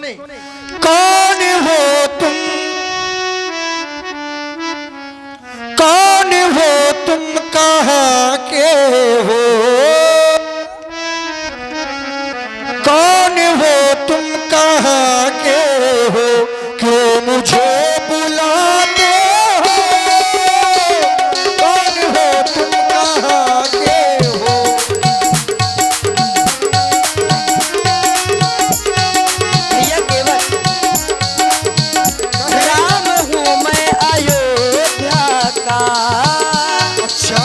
कौन हो तुम, कौन हो तुम, कहाँ के हो, कौन हो तुम, कहाँ के हो, क्यों मुझे बुलाते हो, कौन हो तुम, कहाँ के हो। भैया केवल राम हूँ मैं अयोध्या का, अच्छा,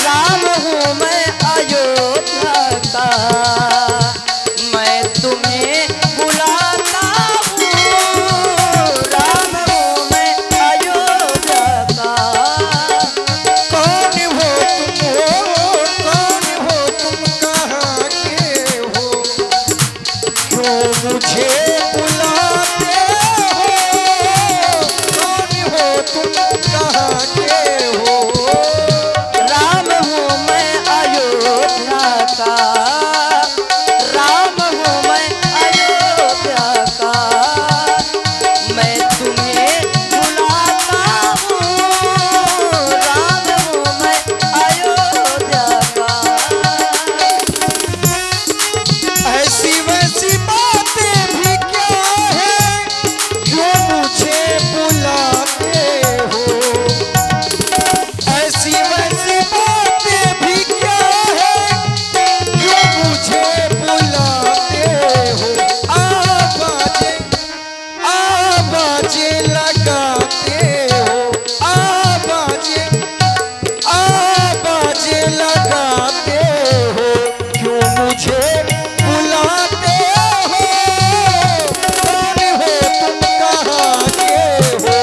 राम हूँ मैं अयोध्या का, मैं तुम्हें बुलाता हूँ, राम हूँ मैं अयोध्या का। कौन हो तुम, कौन हो तुम, कहाँ के हो, क्यों मुझे बुलाते हो, कौन हो तुम, कहाँ के हो। राम हूँ मैं अयोध्या का, राम हूँ मैं अयोध्या का, मैं तुम्हें बुलाता हूँ, राम हूँ मैं अयोध्या का। ऐसी वैसी बातें भी क्या है जो मुझे बुलाते हो, ऐसी वैसी बातें भी क्या है जो मुझे बुलाते हो। आवाजें आवाजें लगाते हो, आवाजें आवाजें लगाते हो, क्यों मुझे बुलाते हो, कौन हो तुम, कहाँ के हो।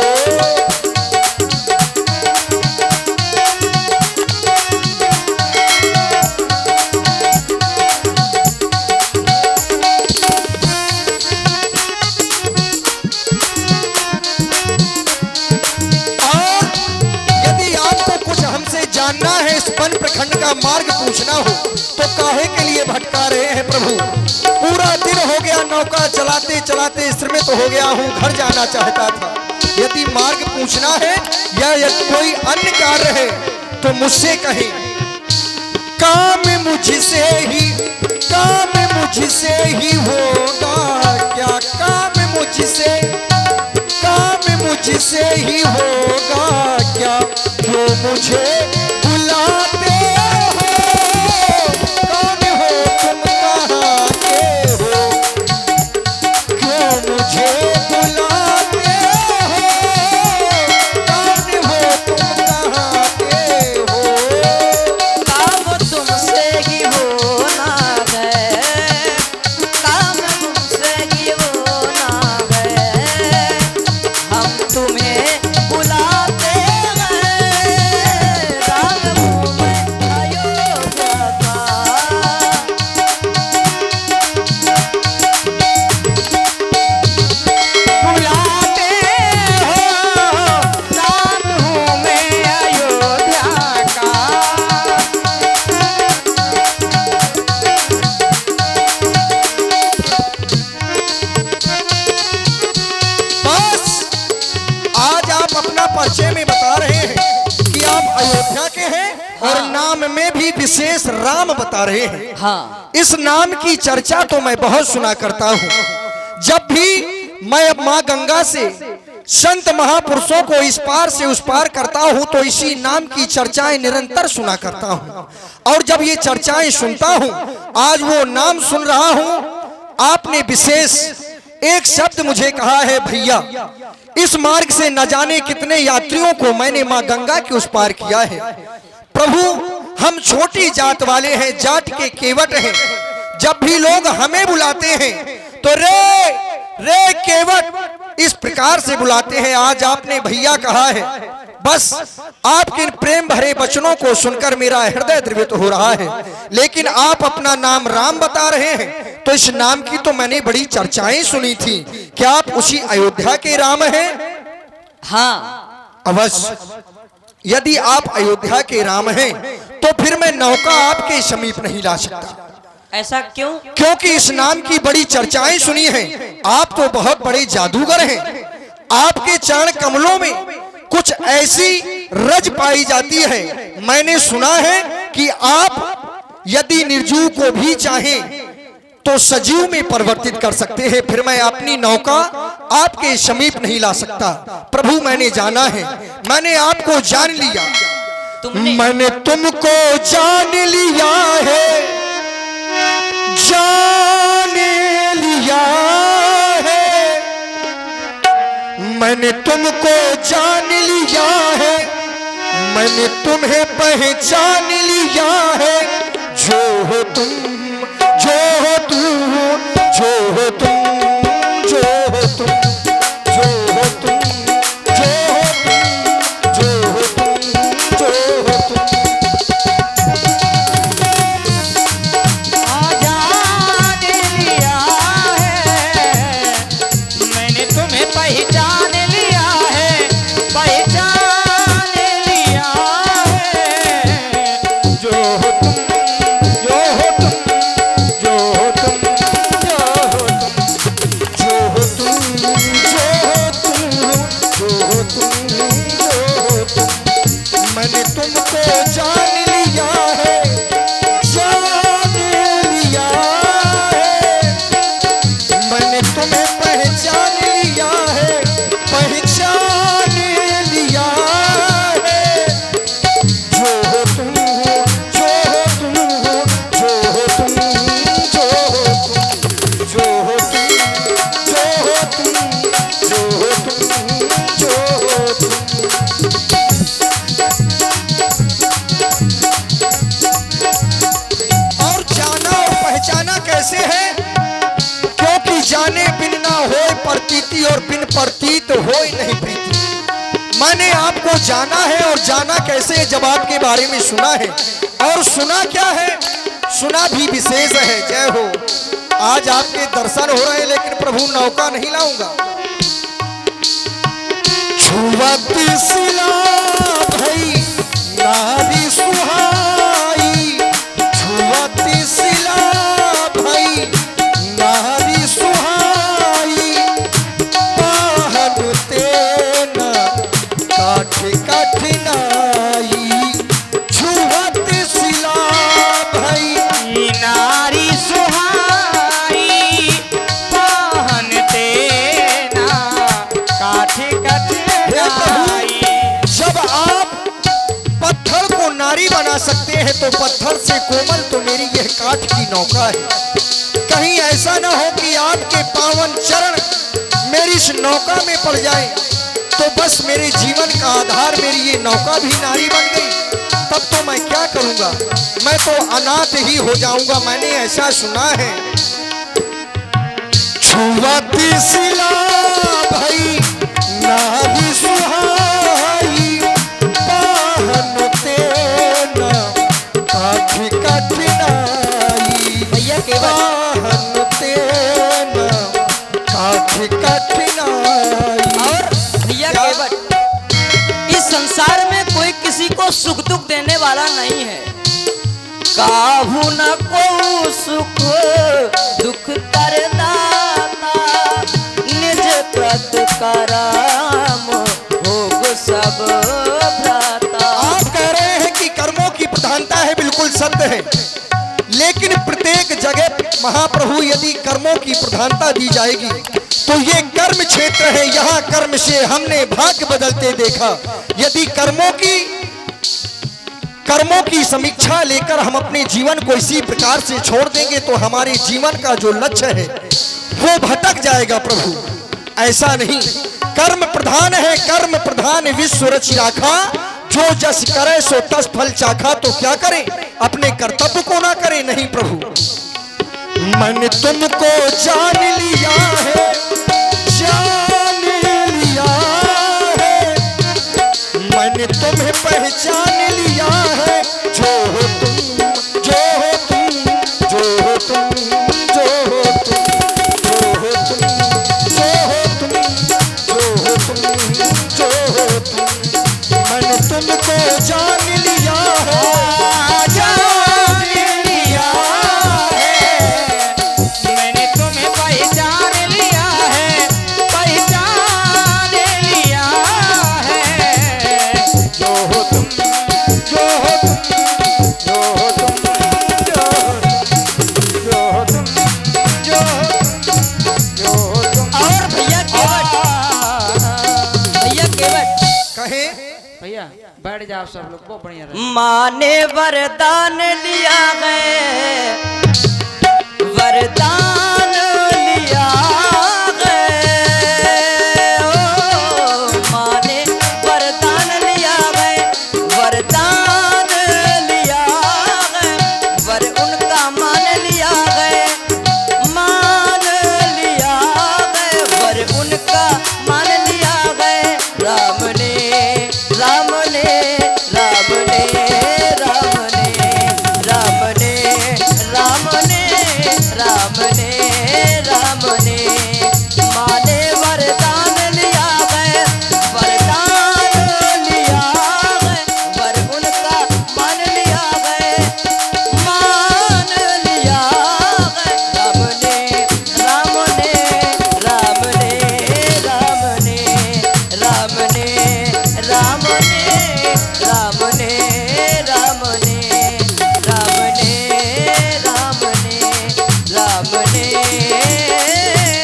और यदि आपको कुछ हमसे जानना है, इस वन प्रखंड का मार्ग पूछना हो, तो काहे के लिए भटका रहे हैं प्रभु। पूरा दिन हो गया नौका चलाते चलाते, श्रमित हो गया हूँ, घर जाना चाहता था। यदि मार्ग पूछना है या कोई अन्य कार्य है तो मुझसे कहें। काम मुझसे ही, काम मुझसे ही होगा क्या, काम मुझसे, काम मुझसे ही होगा क्या, क्यों मुझे बुलाते हो, कौन हो तुम, कहाँ के हो, क्यों मुझे बुलाते हो, कौन हो तुम, कहाँ के हो। काम तुमसे ही होना है, काम तुमसे ही होना है, हम तुम्हें बुलाते हैं, राम हूँ मैं अयोध्या का। बुलाते हो, राम हूँ मैं अयोध्या का। बस आज आप अपना परिचय में बता रहे हैं कि आप अयोध्या के हैं और नाम में भी विशेष राम बता रहे हैं। हाँ, इस नाम की चर्चा तो मैं बहुत सुना करता हूँ। जब भी मैं अब माँ गंगा से संत महापुरुषों को इस पार से उस पार करता हूँ तो इसी नाम की चर्चाएं निरंतर सुना करता हूँ। और जब ये चर्चाएं सुनता हूँ, आज वो नाम सुन रहा हूँ। आपने विशेष एक शब्द मुझे कहा है, भैया इस मार्ग से न जाने कितने यात्रियों को मैंने माँ गंगा के उस पार किया है। प्रभु हम छोटी जात वाले हैं, जाट के केवट हैं। जब भी लोग हमें बुलाते हैं तो रे रे केवट इस प्रकार से बुलाते हैं। आज आपने भैया कहा है, बस आपके इन प्रेम भरे वचनों को सुनकर मेरा हृदय द्रवित हो रहा है। लेकिन आप अपना नाम राम बता रहे हैं, तो इस नाम की तो मैंने बड़ी चर्चाएं सुनी थी। क्या आप उसी अयोध्या के राम हैं? हाँ, अवश्य। यदि आप अयोध्या के राम हैं तो फिर मैं नौका आपके समीप नहीं ला सकता। ऐसा क्यों? क्योंकि इस नाम की बड़ी चर्चाएं सुनी हैं। आप तो बहुत बड़े जादूगर हैं। आपके चरण कमलों में कुछ ऐसी रज पाई जाती है। मैंने सुना है कि आप यदि निर्जीव को भी चाहें तो सजीव में परिवर्तित कर सकते हैं। फिर मैं अपनी नौका आपके समीप नहीं ला सकता। प्रभु मैंने जाना है, मैंने आपको जान लिया। मैंने तुमको जान लिया है, जान लिया है। मैंने तुमको जान लिया है, मैंने तुम्हें पहचान लिया है। जो हो तुम, जो हो तुम, जो हो तुम, जो हो तुम, जो हो तुम, जो हो तुम, जो हो तुम, जो हो तुम। जान लिया है, मैंने तुम्हें पहचान लिया है, पहचान लिया है। जो हो तुम, जो हो तुम, जो हो तुम, जो हो तुम, जो हो तुम, जो हो तुम, जो हो तुम, जो हो तुम। मैंने तुमको जान लिया है, जान लिया है। मैंने तुम्हें पहचान लिया है, पहचान लिया है। जो हो तुम, जो हो तुम, जो हो तुम, जो हो तुम, जो हो तुम, जो हो तुम, जो हो तुम, जो हो तुम। और जाना और पहचाना कैसे है? क्योंकि जाने बिन ना होए प्रतीति और बिन प्रतीत होए नहीं प्रीति। मैंने आपको जाना है और जाना कैसे, जब आपके बारे में सुना है। और सुना क्या है? सुना भी विशेष है। जय हो। आज आपके दर्शन हो रहे हैं, लेकिन प्रभु नौका नहीं लाऊंगा। छुवत सिला भई नारी सुहाई, छुवत सिला भई नारी सुहाई। पाहन तेना काठ कठिनाई, छुवत सिला भई। नारी सुहाई, पाहन तेना काठ कठिनाई। जब आप पत्थर को नारी बना सकते हैं तो पत्थर से कोमल तो मेरी यह काठ की नौका है। कहीं ऐसा ना हो कि आपके पावन चरण मेरी इस नौका में पड़ जाए तो बस मेरे जीवन का आधार मेरी ये नौका भी नारी बन गई, तब तो मैं क्या करूंगा? मैं तो अनाथ ही हो जाऊंगा। मैंने ऐसा सुना है। छुवती सिला भई नारी सुहाई, पाहन तेना काठ कठिनाई। भैया केवल पाहन तेना काठ कठिनाई। और भैया केवल इस संसार में कोई किसी को सुख दुख देने वाला नहीं है। काहू न को सुख दुख कर दाता, निज कृत कराम भोग सब भ्राता। आप कह रहे हैं कि कर्मों की प्रधानता है, बिल्कुल सत्य है। लेकिन प्रत्येक जगह महाप्रभु यदि कर्मों की प्रधानता दी जाएगी तो ये कर्म क्षेत्र है। यहाँ कर्म से हमने भाग्य बदलते देखा। यदि कर्मों की समीक्षा लेकर हम अपने जीवन को इसी प्रकार से छोड़ देंगे तो हमारे जीवन का जो लक्ष्य है वो भटक जाएगा। प्रभु ऐसा नहीं, कर्म प्रधान है। कर्म प्रधान विश्व रचि राखा, जो जस करे सो तस फल चाखा। तो क्या करें? अपने कर्तव्य को ना करें? नहीं प्रभु, मैंने तुमको जान लिया है, जान लिया है। मैंने तुम्हें पहचान लिया है। जो हो तुम, जो हो तुम, जो हो तुम, जो हो तुम, जो हो तुम, जो हो तुम, जो हो तुम, जो हो तुम। मैंने तुमको जान लिया है, जान लिया है। बैठ जाओ सब लोग, बहुत बढ़िया रहे। माँ ने वरदान लिया है, वरदान लिया है, ओ माँ ने वरदान लिया है, वरदान लिया है, वर उनका मान लिया है, मान लिया है, वर उनका मान लिया है। राम ने राम ने राम ने राम ने राम ने राम ने राम ने राम ने माने वरदान लिया है, वरदान लिया है, वर उनका मान लिया है, मान लिया है। राम ने राम ने राम ने राम ने राम ने राम ने राम ने राम ने राम ने राम ने राम ने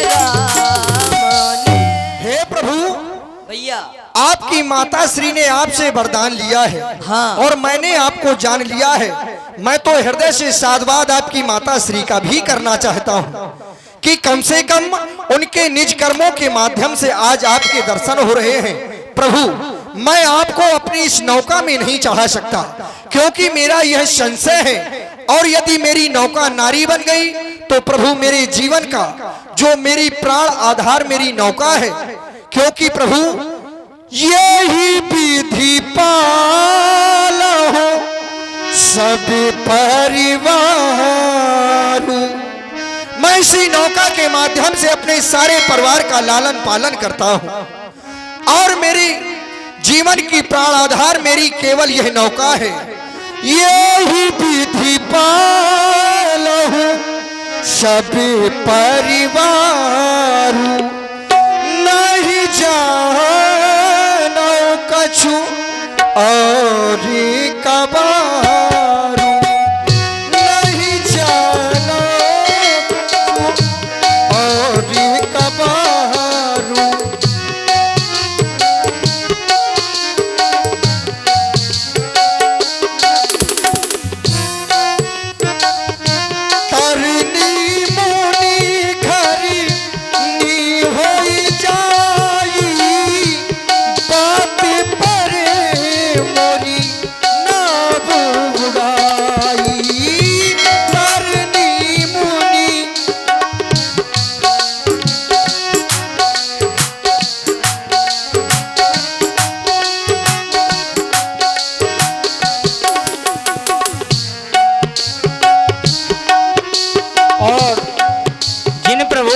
राम ने। हे प्रभु, भैया आपकी माता श्री ने आपसे वरदान लिया है। हाँ। और मैंने आपको जान लिया है। मैं तो हृदय से साधुवाद आपकी माता श्री का भी करना चाहता हूँ कि कम से कम उनके निज कर्मों के माध्यम से आज आपके दर्शन हो रहे हैं। प्रभु, मैं आपको अपनी इस नौका में नहीं चढ़ा सकता, क्योंकि मेरा यह संशय है, और यदि मेरी नौका नारी बन गई तो प्रभु मेरे जीवन का जो मेरी प्राण आधार मेरी नौका है, क्योंकि प्रभु यही विधि पालो सब परिवार। मैं इसी नौका के माध्यम से अपने सारे परिवार का लालन पालन करता हूँ, और मेरी जीवन की प्राण आधार मेरी केवल यह नौका है। यही विधि पालो सब परिवार, नहीं जानो कछु और कबारू, नहीं जानो कछु और कबारू।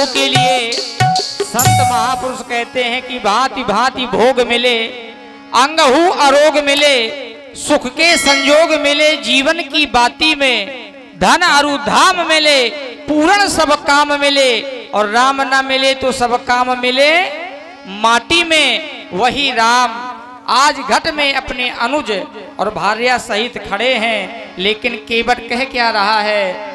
के लिए संत महापुरुष कहते हैं कि भांति भांति भोग मिले, अंगहु अरोग मिले, सुख के संजोग मिले, जीवन की बाती में धन अरु धाम मिले, पूर्ण सब काम मिले, और राम न मिले तो सब काम मिले माटी में। वही राम आज घट में अपने अनुज और भार्या सहित खड़े हैं, लेकिन केवट कह क्या रहा है